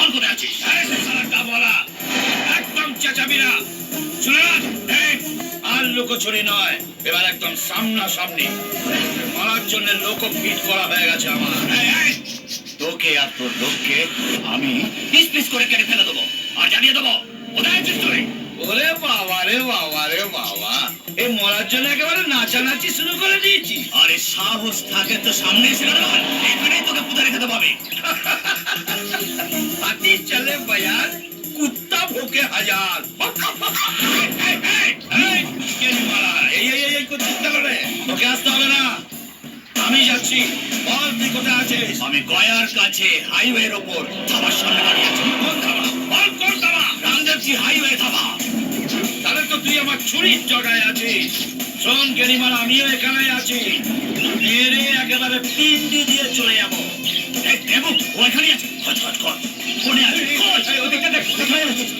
বল কোথায় আছিস? শালাটা বলা একদম চেঁচাবি না। শুনে আর লুকোচুরি নয়, এবার একদম সামনাসামনি। মারার জন্য লোক ফিট করা হয়ে গেছে আমার। তোকে আর তোর লোককে আমি পিস পিস করে কেটে ফেলে দেবো আর জানিয়ে দেবো কোথায় আছিস তুই। ওরে বাবা রে বাবা রে বাবা, এই মরার জন্য একেবারে নাচানাচি শুরু করে দিয়েছি। আরে সাহস থাকে তো সামনে এসে গেল, এখানেই তোকে পুঁতে রেখে দেবো আমি। হাতি চলে বয়ার, কুত্তা ভোকে হাজার। এই করছিস কেন রে? তোকে আসতে হবে না, আমি যাচ্ছি। বল তুই কোথায় আছিস? আমি গয়ার কাছে হাইওয়ের ওপর ধাবার সামনে দাঁড়িয়ে আছি। কোন ধাবা? বল কোন ধাবা? রামদেবজি হাইওয়ে ধাবা। তাহলে তো তুই আমার ছুরির জগায় আছিস। শোন গেরিমার, আমিও এখানে আছি। মেরে একেবারে পিন্ডি দিয়ে চলে যাবো। দেবো ও এখানে আছে। খোঁজ খোঁজ খোঁজ কোনে আছে? খোঁজ। ওদিকে দেখ, কোথায় আছিস?